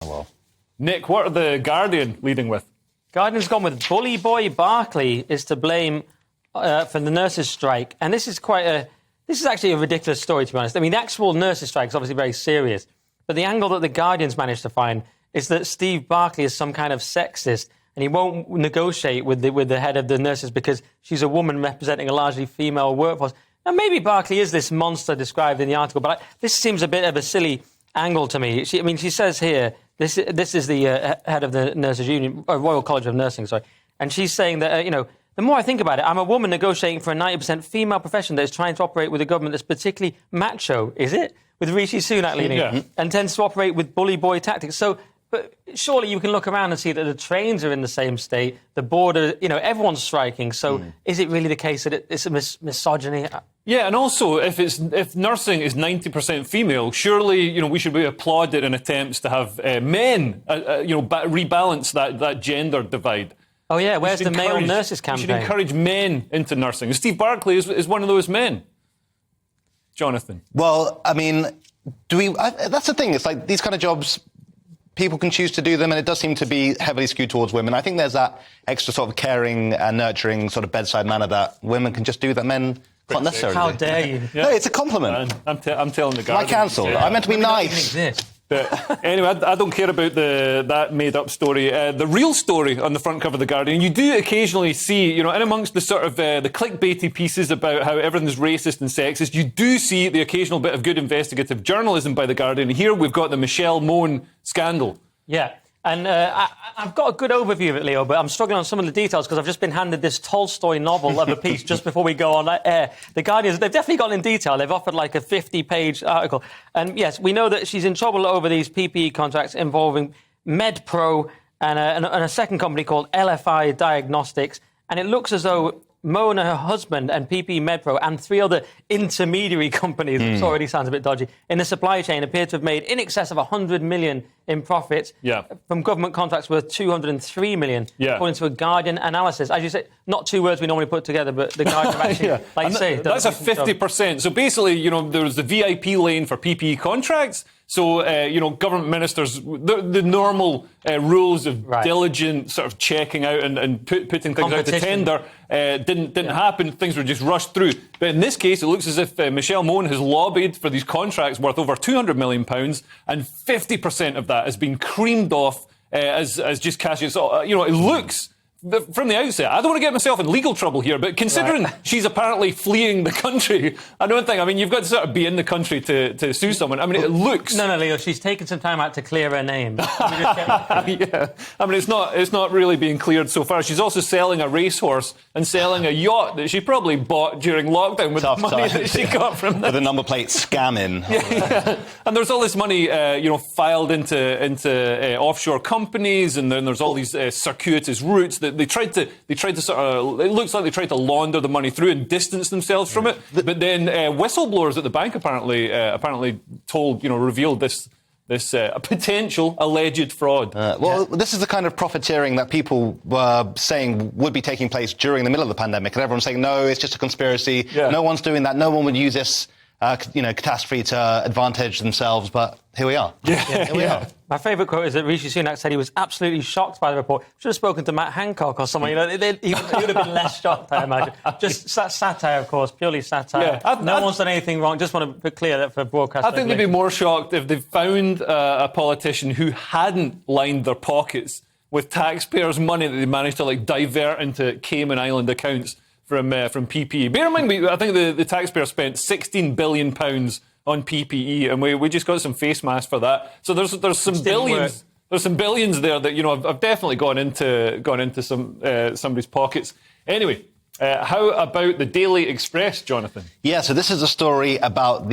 Well, Nick, what are the Guardian leading with? Guardian's gone with Bully Boy Barclay is to blame for the nurses' strike. And this is actually a ridiculous story, to be honest. I mean, the actual nurses' strike is obviously very serious. But the angle that the Guardian's managed to find is that Steve Barclay is some kind of sexist and he won't negotiate with the head of the nurses because she's a woman representing a largely female workforce. Now, maybe Barclay is this monster described in the article, but this seems a bit of a silly angle to me. She says here, this is the head of the Nurses Union, Royal College of Nursing, sorry, and she's saying that, the more I think about it, I'm a woman negotiating for a 90% female profession that is trying to operate with a government that's particularly macho, is it? With Rishi Sunak leading it, and tends to operate with bully boy tactics. But surely you can look around and see that the trains are in the same state, the border, everyone's striking. So is it really the case that it's a misogyny? Yeah, and also, if nursing is 90% female, surely, we should be applauded in attempts to have men, rebalance that gender divide. Oh, yeah, where's the male nurses campaign? We should encourage men into nursing. Steve Barclay is one of those men. Jonathan. Well, I mean, that's the thing. It's like these kind of jobs, people can choose to do them, and it does seem to be heavily skewed towards women. I think there's that extra sort of caring and nurturing sort of bedside manner that women can just do that men can't necessarily do. How dare you? Yeah. No, it's a compliment. I'm telling the Guardian. I cancelled. I meant to be nice. But anyway, I don't care about that made-up story. The real story on the front cover of The Guardian, you do occasionally see, in amongst the sort of the clickbaity pieces about how everything's racist and sexist, you do see the occasional bit of good investigative journalism by The Guardian. Here we've got the Michelle Mone scandal. Yeah, and I've got a good overview of it, Leo, but I'm struggling on some of the details because I've just been handed this Tolstoy novel of a piece just before we go on air. The Guardian, they've definitely gone in detail. They've offered like a 50-page article. And yes, we know that she's in trouble over these PPE contracts involving MedPro and a second company called LFI Diagnostics. And it looks as though Mo and her husband and PPE MedPro and 3 other intermediary companies, which already sounds a bit dodgy, in the supply chain appear to have made in excess of 100 million in profits from government contracts worth 203 million, according to a Guardian analysis. As you say, not 2 words we normally put together, but the Guardian actually, like you say... That's a 50%. So basically, there was the VIP lane for PPE contracts. So, government ministers, the normal rules of diligent sort of checking out and putting things out to tender didn't happen. Things were just rushed through. But in this case, it looks as if Michelle Mone has lobbied for these contracts worth over £200 million, and 50% of that has been creamed off as just cash. So, it looks... From the outset, I don't want to get myself in legal trouble here, but considering she's apparently fleeing the country, I don't think, you've got to sort of be in the country to sue someone. It looks... No, Leo, she's taken some time out to clear her name. Yeah. It's not really being cleared so far. She's also selling a racehorse and selling a yacht that she probably bought during lockdown with the money that she got from with a number plate scamming. And there's all this money, filed into offshore companies, and then there's all these circuitous routes that they tried to sort of... It looks like they tried to launder the money through and distance themselves from it. But then whistleblowers at the bank apparently revealed this potential alleged fraud. This is the kind of profiteering that people were saying would be taking place during the middle of the pandemic, and everyone's saying, no, it's just a conspiracy. Yeah. No one's doing that. No one would use this catastrophe to advantage themselves, but here we are. Here we are. My favourite quote is that Rishi Sunak said he was absolutely shocked by the report. Should have spoken to Matt Hancock or someone. He would have been less shocked, I imagine. Just satire, of course, purely satire. Yeah, no one's done anything wrong. Just want to be clear that for broadcast. I think they'd be more shocked if they found a politician who hadn't lined their pockets with taxpayers' money that they managed to divert into Cayman Island accounts from PPE. Bear in mind, I think the taxpayer spent £16 billion on PPE, and we just got some face masks for that. So there's some billions. There's some billions there that have definitely gone into somebody's pockets. Anyway, how about the Daily Express, Jonathan? Yeah, so this is a story about the